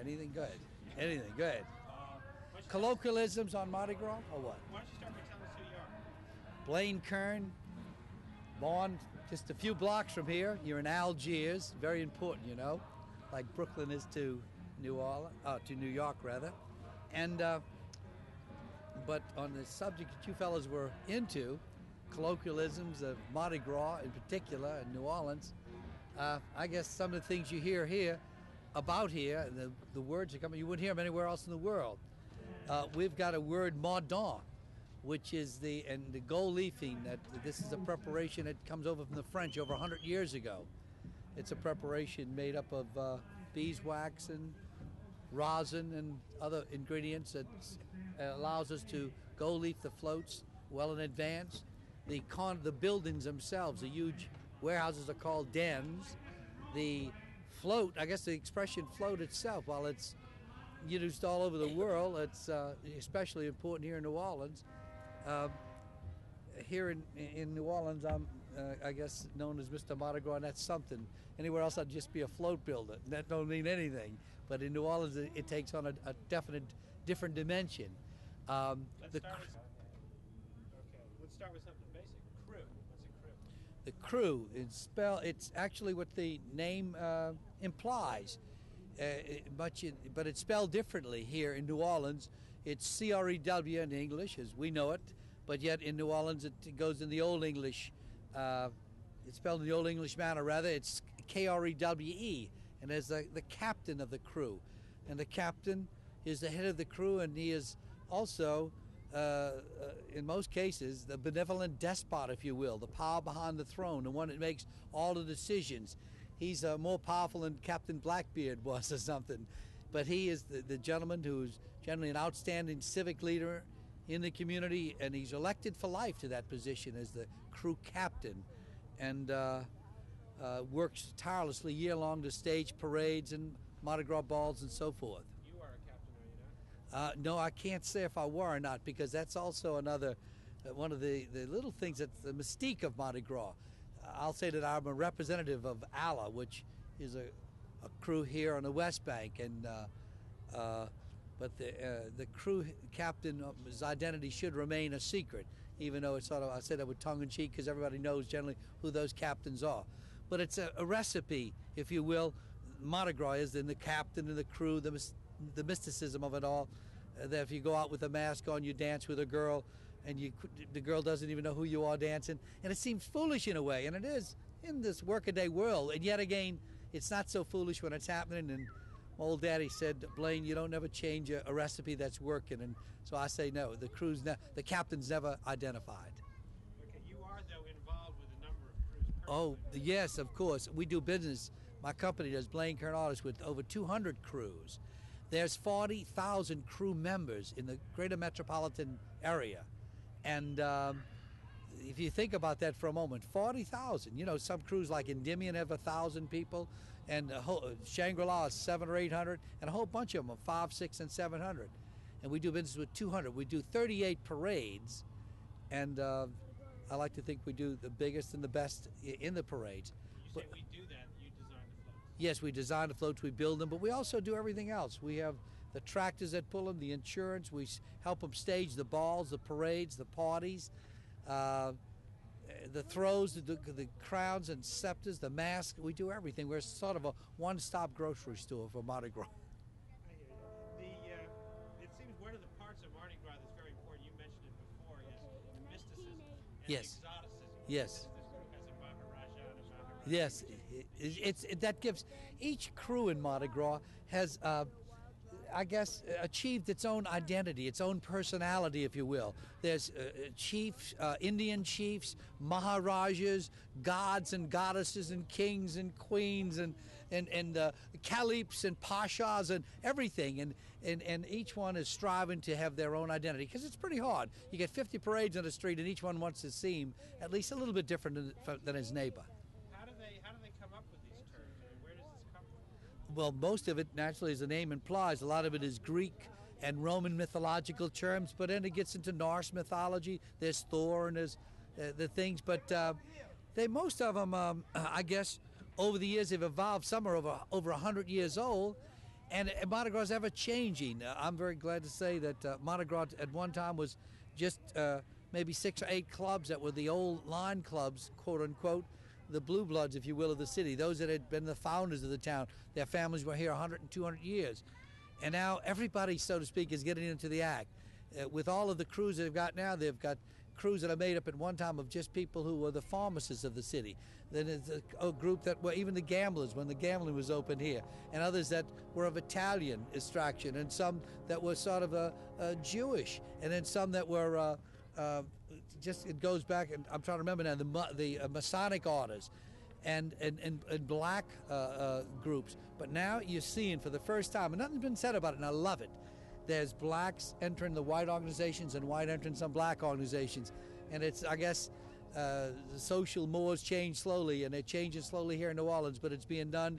Anything good? Anything good? Colloquialisms on Mardi Gras or what? Why don't you start by telling us who you are? Blaine Kern, born just a few blocks from here. You're in Algiers, very important, you know, like Brooklyn is to New York rather. And but on the subject that you fellows were into, colloquialisms of Mardi Gras in particular in New Orleans, I guess some of the things you hear here about here, the words are coming, you wouldn't hear them anywhere else in the world. We've got a word, mordant, which is the gold leafing. That this is a preparation that comes over from the French over 100 years ago. It's a preparation made up of beeswax and rosin and other ingredients that allows us to gold leaf the floats well in advance. The buildings themselves, the huge warehouses, are called dens. The float, I guess the expression float itself, while it's used all over the world, it's especially important here in New Orleans. Here in New Orleans, I'm, I guess, known as Mr. Mardi Gras, and that's something. Anywhere else, I'd just be a float builder. That don't mean anything. But in New Orleans, it takes on a definite, different dimension. Let's start with something basic. Crew. What's a crew? The crew, it's actually what the name implies. But it's spelled differently here in New Orleans. It's C-R-E-W in English, as we know it, but yet in New Orleans it goes in the Old English. It's spelled in the Old English manner, rather. It's K-R-E-W-E, and as the captain of the crew. And the captain is the head of the crew, and he is also, in most cases, the benevolent despot, if you will, the power behind the throne, the one that makes all the decisions. He's more powerful than Captain Blackbeard was or something. But he is the gentleman who's generally an outstanding civic leader in the community, and he's elected for life to that position as the crew captain, and works tirelessly year-long to stage parades and Mardi Gras balls and so forth. You are a captain, are you not? No, I can't say if I were or not, because that's also another one of the little things that's the mystique of Mardi Gras. I'll say that I'm a representative of Allah, which is a crew here on the West Bank, and but the crew captain's identity should remain a secret, even though it's sort of, I say that with tongue-in-cheek because everybody knows generally who those captains are. But it's a recipe, if you will. Mardi Gras is in the captain and the crew, the mysticism of it all. That if you go out with a mask on, you dance with a girl, and the girl doesn't even know who you are dancing, and it seems foolish in a way, and it is in this workaday world. And yet again, it's not so foolish when it's happening. And my old daddy said, Blaine, you don't ever change a recipe that's working. And so I say no. The captain's never identified. Okay, you are though involved with a number of crews. Oh yes, of course. We do business. My company does, Blaine Kern Artists, with over 200 crews. There's 40,000 crew members in the greater metropolitan area. And if you think about that for a moment, 40,000. You know, some crews like Endymion have 1,000 people, and Shangri-La is 700 or 800, and a whole bunch of them are 500, 600, and 700. And we do business with 200. We do 38 parades, and I like to think we do the biggest and the best in the parades. You say we do that, you design the floats. Yes, we design the floats, we build them, but we also do everything else. We have the tractors that pull them, the insurance, we help them stage the balls, the parades, the parties, the throws, the crowns and scepters, the masks. We do everything. We're sort of a one-stop grocery store for Mardi Gras. I hear you. It seems one of the parts of Mardi Gras that's very important, you mentioned it before, is the mysticism and Yes. the exoticism. Yes. This group has a Maharaja and a Maharaja. Yes, that gives each crew in Mardi Gras has, I guess, achieved its own identity, its own personality, if you will. There's chiefs, Indian chiefs, Maharajas, gods and goddesses, and kings and queens, and caliphs and pashas and everything, and each one is striving to have their own identity, because it's pretty hard. You get 50 parades on the street, and each one wants to seem at least a little bit different than his neighbor. How do they come up with these terms? I mean, where does this come from? Well, most of it, naturally, as the name implies, a lot of it is Greek and Roman mythological terms, but then it gets into Norse mythology. There's Thor and there's the things, but most of them, I guess, over the years have evolved. Some are over 100 years old, And Mardi Gras is ever changing. I'm very glad to say that Mardi Gras at one time was just maybe 6 or 8 clubs that were the old line clubs, quote unquote, the blue bloods, if you will, of the city, those that had been the founders of the town. Their families were here 100 and 200 years. And now everybody, so to speak, is getting into the act. With all of the crews they've got now, they've got crews that are made up at one time of just people who were the pharmacists of the city. Then there's a group that were even the gamblers when the gambling was open here, and others that were of Italian extraction, and some that were sort of Jewish, and then some that were just, it goes back, and I'm trying to remember now, the Masonic orders and black groups. But now you're seeing for the first time, and nothing's been said about it, and I love it, there's blacks entering the white organizations and white entering some black organizations. And it's, I guess, the social mores change slowly, and they're changing slowly here in New Orleans, but it's being done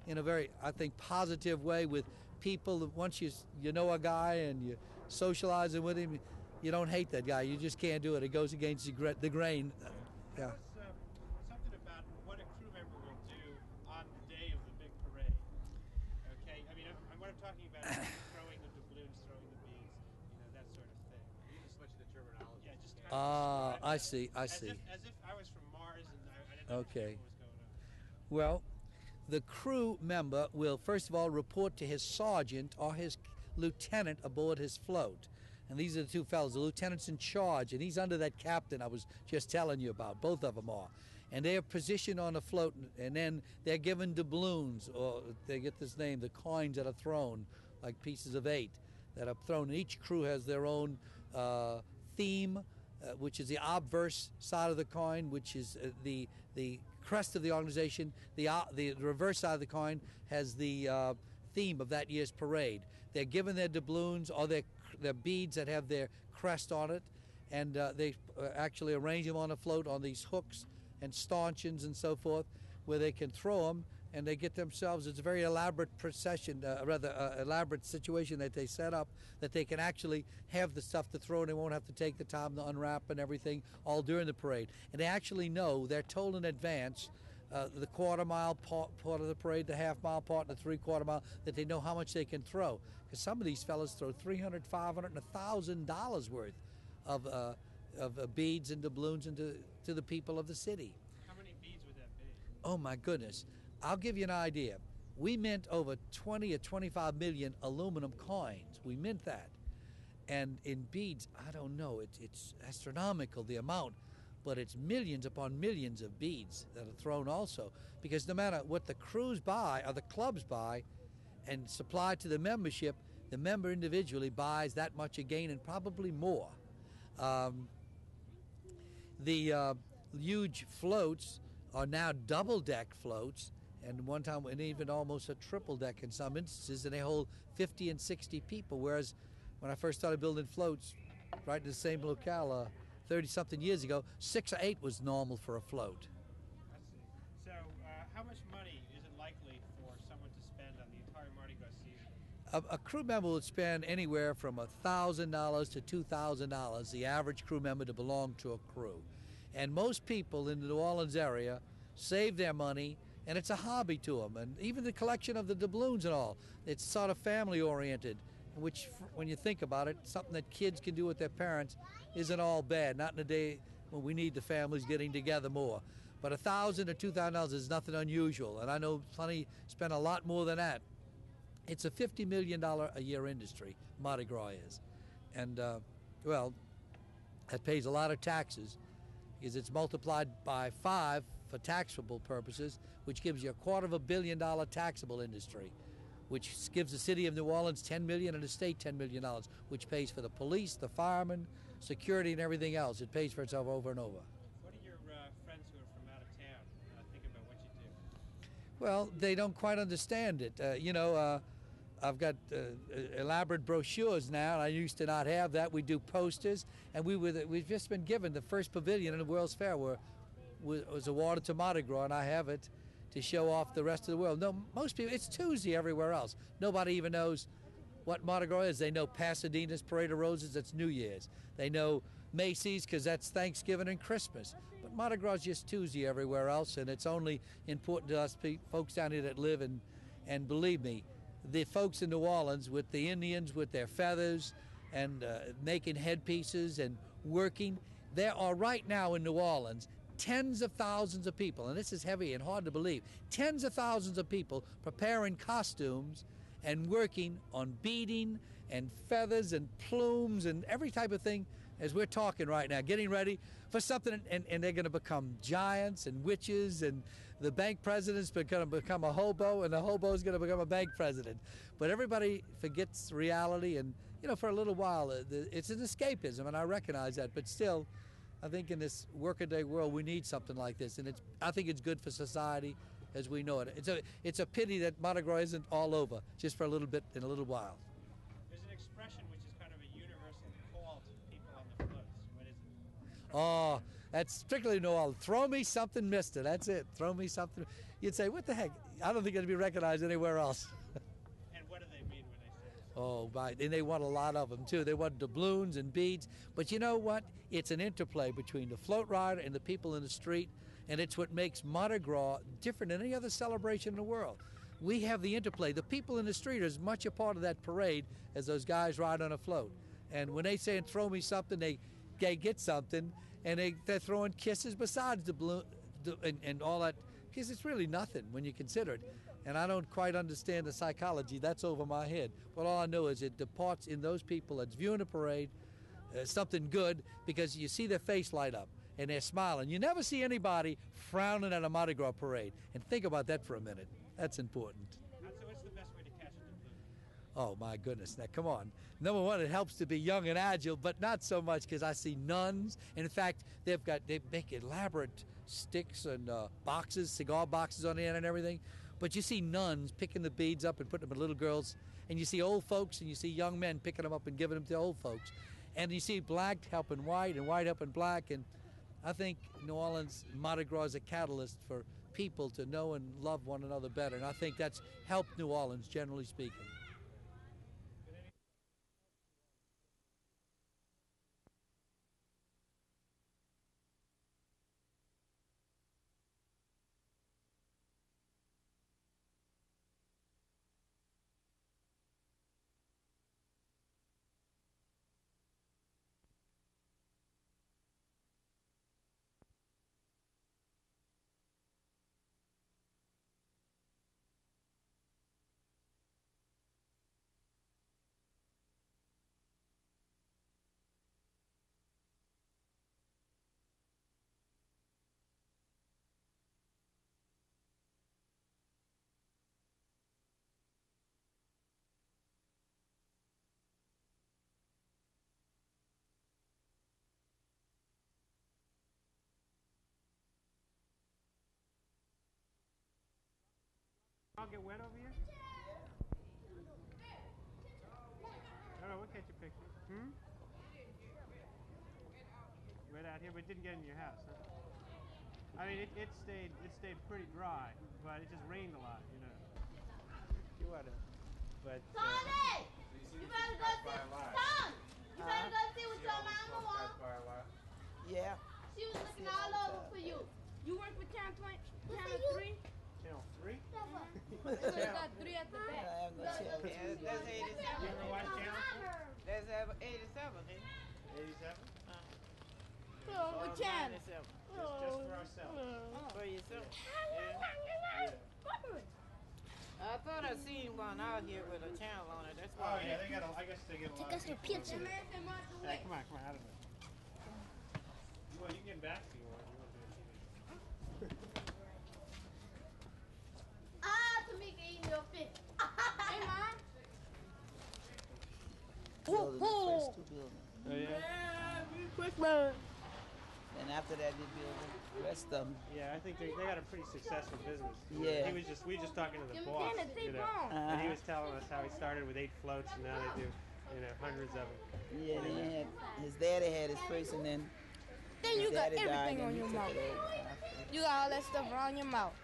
in a very, I think, positive way with people that once you know a guy and you socializing with him, you don't hate that guy. You just can't do it. It goes against the grain. Yeah. Something about what a crew member will do on the day of the big parade. Okay, I mean, what I'm talking about is throwing the doubloons, throwing the beads, that sort of thing. You can switch the terminology. Yeah, just kind of I see. As if I was from Mars and I didn't understand what was going on. Well, the crew member will first of all report to his sergeant or his lieutenant aboard his float. And these are the two fellows. The lieutenant's in charge, and he's under that captain I was just telling you about. Both of them are. And they're positioned on a float, and then they're given doubloons, or they get this name, the coins that are thrown, like pieces of 8 that are thrown. And each crew has their own theme, which is the obverse side of the coin, which is the crest of the organization. The reverse side of the coin has the theme of that year's parade. They're given their doubloons or their beads that have their crest on it, and they actually arrange them on a float on these hooks and stanchions and so forth, where they can throw them, and they get themselves, it's a very elaborate procession, elaborate situation that they set up, that they can actually have the stuff to throw, and they won't have to take the time to unwrap and everything all during the parade. And they actually know, they're told in advance, the quarter-mile part of the parade, the half-mile part, and the three-quarter mile, that they know how much they can throw. Because some of these fellas throw $300, $500, and $1,000 worth of beads and doubloons to the people of the city. How many beads would that be? Oh my goodness! I'll give you an idea. We mint over 20 or 25 million aluminum coins. We mint that, and in beads, I don't know. It's astronomical, the amount. But it's millions upon millions of beads that are thrown also, because no matter what the crews buy or the clubs buy and supply to the membership, the member individually buys that much again and probably more. The huge floats are now double-deck floats, and one time and even almost a triple deck in some instances, and they hold 50 and 60 people, whereas when I first started building floats right in the same locale 30-something years ago, 6 or 8 was normal for a float. I see. So how much money is it likely for someone to spend on the entire Mardi Gras season? A crew member would spend anywhere from $1,000 to $2,000, the average crew member to belong to a crew. And most people in the New Orleans area save their money, and it's a hobby to them. And even the collection of the doubloons and all, it's sort of family-oriented, which, when you think about it, something that kids can do with their parents isn't all bad, not in a day when we need the families getting together more. But $1,000 to $2,000 is nothing unusual, and I know plenty spend a lot more than that. It's a $50 million a year industry, Mardi Gras is. And, well, that pays a lot of taxes, because it's multiplied by 5 for taxable purposes, which gives you $250 million taxable industry, which gives the city of New Orleans $10 million and the state $10 million, which pays for the police, the firemen, security, and everything else. It pays for itself over and over. What do your friends who are from out of town think about what you do? Well, they don't quite understand it. I've got elaborate brochures now, and I used to not have that. We do posters, and we've just been given the first pavilion in the World's Fair was awarded to Mardi Gras, and I have it to show off the rest of the world. No, most people, it's Tuesday everywhere else. Nobody even knows what Mardi Gras is. They know Pasadena's Parade of Roses, that's New Year's. They know Macy's because that's Thanksgiving and Christmas. But Mardi Gras is just Tuesday everywhere else, and it's only important to us folks down here that live and believe me, the folks in New Orleans with the Indians with their feathers and making headpieces and working. There are right now in New Orleans tens of thousands of people, and this is heavy and hard to believe, tens of thousands of people preparing costumes and working on beading and feathers and plumes and every type of thing as we're talking right now, getting ready for something, and they're going to become giants and witches, and the bank president's going to become a hobo, and the hobo's going to become a bank president. But everybody forgets reality, and you know, for a little while, it's an escapism, and I recognize that, but still, I think in this workaday world, we need something like this, and I think it's good for society as we know it. It's a pity that Mardi Gras isn't all over, just for a little bit in a little while. There's an expression which is kind of a universal call to the people on the floats. What is it? Oh, that's strictly New Orleans. Throw me something, mister. That's it. Throw me something. You'd say, what the heck? I don't think it'd be recognized anywhere else. And what do they mean when they say it? Oh, right. And they want a lot of them, too. They want doubloons and beads. But you know what? It's an interplay between the float rider and the people in the street, and it's what makes Mardi Gras different than any other celebration in the world. We have the interplay. The people in the street are as much a part of that parade as those guys ride on a float. And when they say, throw me something, they get something, and they're throwing kisses besides the balloon and all that, because it's really nothing when you consider it. And I don't quite understand the psychology. That's over my head. But all I know is it departs in those people that's viewing the parade something good, because you see their face light up and they're smiling. You never see anybody frowning at a Mardi Gras parade. And think about that for a minute. That's important. So what's the best way to catch a doubloon? Oh, my goodness. Now, come on. Number one, it helps to be young and agile, but not so much because I see nuns. In fact, they make elaborate sticks and boxes, cigar boxes on the end and everything. But you see nuns picking the beads up and putting them in little girls. And you see old folks and you see young men picking them up and giving them to old folks. And you see black helping white and white helping black. And I think New Orleans Mardi Gras is a catalyst for people to know and love one another better. And I think that's helped New Orleans, generally speaking. I'll get wet over here? No, we'll catch a picture. Wet out here, but it didn't get in your house, huh? I mean, it stayed pretty dry, but it just rained a lot, you know. You ought to, but... Tony! You better go see... Tom! You better go see what your mama wants. Yeah. She was looking all over for you. You work for Channel 3? Channel 3? So you got 3 at the I back. have no channel. That's 87. You ever watch Channel 4? That's 87, eh? 87? Oh, what channel? Just for ourselves. For yourself. Yeah. I thought I seen one out here with a channel on it. That's Oh why. yeah, I guess they get a lot of people. Hey, come on, out of it. You can get back if you want. You want to do it. Tamika eating your fish. Hey, Mom. Building the first two buildings. Oh yeah? Christmas. And after that, they build the rest of them. Yeah, I think they got a pretty successful business. Yeah. We were just talking to the Give me boss, dinner, you know, Uh-huh. and he was telling us how he started with 8 floats and now they do, hundreds of them. Yeah, they had, his daddy had his first, and then Then his you got daddy died, everything and on he your took mouth. it over after. You got all that stuff around your mouth.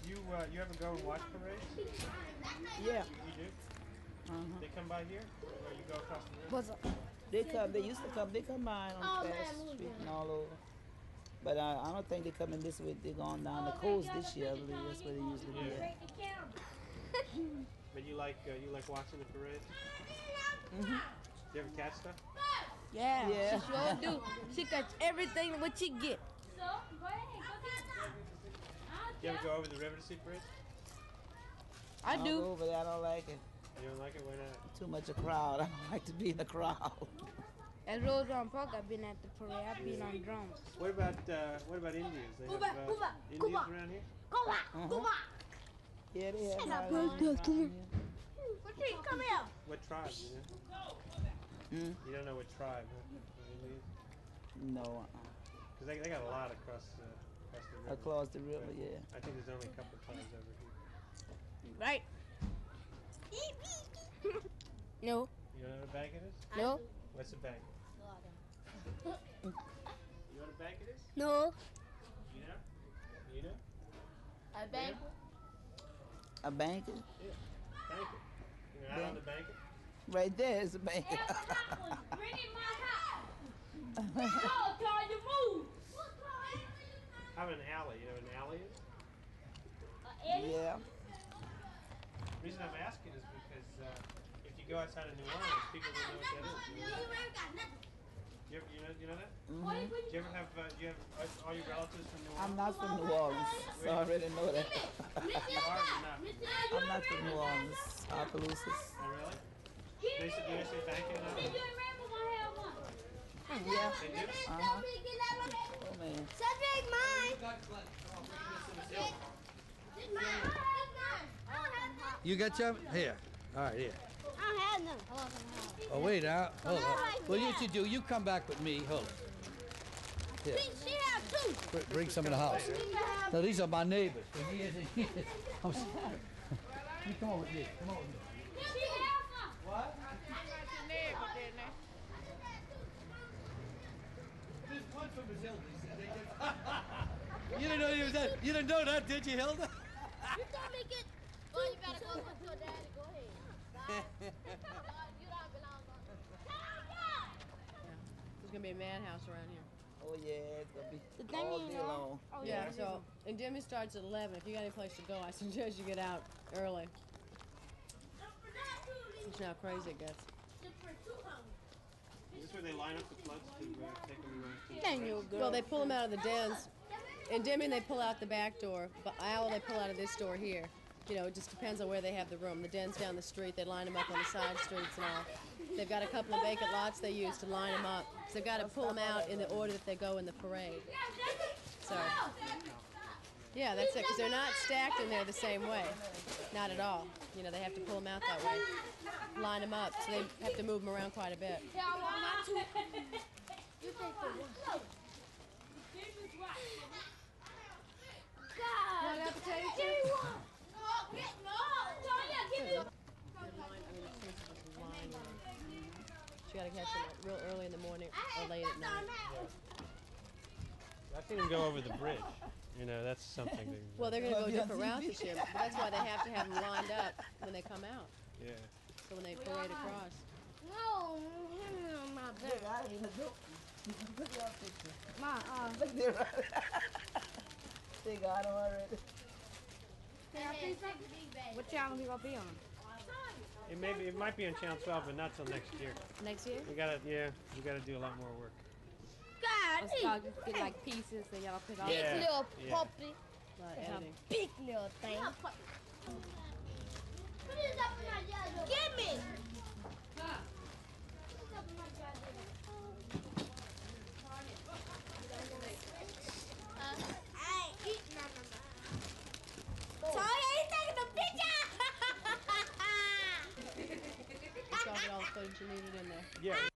You ever go and watch parades? Yeah. You do? Uh-huh. They come by here, or you go across the river? What's up? They used to come, they come by on Fast Street and all over. But I don't think they're coming this way. They're going down the coast this year. I believe that's where they usually be at. But you like watching the parade? Mm-hmm. Do you ever catch stuff? Yeah, Yeah. she sure do. She catch everything what she get. So, go ahead, Do you ever go over the river to see parades? I I'll do. go over there. I don't like it. You don't like it? Why not? Too much a crowd. I don't like to be in the crowd. At Rose Park, I've been at the parade. I've been on drums. What about Indians? They have Indians around here? Yeah, they have Shut a up, lot of bro. around here. Come here. What tribe? You know? You don't know what tribe? Huh? Indians? No, Because they got a lot across the river. across the river, yeah. I think there's only a couple tribes over here. Right. No. You don't know what a bank it is? No. What's a bank? You know what a bank it is? No. You know? You know? A bank. A banquet? Yeah. Bank it. You know, out on the bank it? Right there is a banquet. Bring in my house. Oh, Carl, you move. How about an alley? You know what an alley is? Yeah. The reason I'm asking is because if you go outside of New Orleans, people don't know what that is. You know that? Mm-hmm. Do you ever have all your relatives from New Orleans? I'm not from New Orleans, so I already know that. You are or not? I'm not from New Orleans. Opelousas. Oh, really? Do they say thank you now? Yeah. They do? Uh-huh. Oh, man. Subject mine. You got some? Here. All right, here. I don't have none. Oh, wait now. Hold on. Well, you should do. You come back with me. Hold on. Here. She have two. Bring some in the house. No, these are my neighbors. I'm sorry. You come on with me. Come on with me. She have some. What? There's one from Brazil. You didn't know he was that. You didn't know that, did you, Hilda? You told me get. Oh, you better go with your daddy. Go ahead. You don't belong. There's gonna be a madhouse around here. Oh, yeah, it's going to The be thing all is, day long. Oh, Yeah, so and Jimmy starts at 11. If you got any place to go, I suggest you get out early. It's how crazy it gets. Is this where they line up the floats to take them to Dang you, girl. Well, they pull them out of the dens. In Deming, they pull out the back door, but Owl, they pull out of this door here. You know, it just depends on where they have the room. The den's down the street. They line them up on the side streets and all. They've got a couple of vacant lots they use to line them up. So they've got to pull them out in the order that they go in the parade. So, yeah, that's it, because they're not stacked in there the same way. Not at all. You know, they have to pull them out that way. Line them up, so they have to move them around quite a bit. You take the one. God. Want appetite? Give me one. Tonya, give me one. You gotta catch them real early in the morning or late at night. I've seen them go over the bridge. You know, that's something. Well, they're gonna go different routes this year, but that's why they have to have them lined up when they come out. Yeah. So when they parade across. No, my Look, bed. I ain't even look. Look at your picture. My Look there. They got them already. What channel we gonna be on? It might be on Channel 12, but not till next year. Next year? We gotta do a lot more work. Let's talk, get like pieces, they gotta pick off. Yeah. Big little Yeah. puppy. A lot of editing. Big little thing. Put this up in my yard. Give me. Put this up in my yard. I ain't eating none of mine. So he's taking a picture. It's all the old footage you needed in there. Yeah.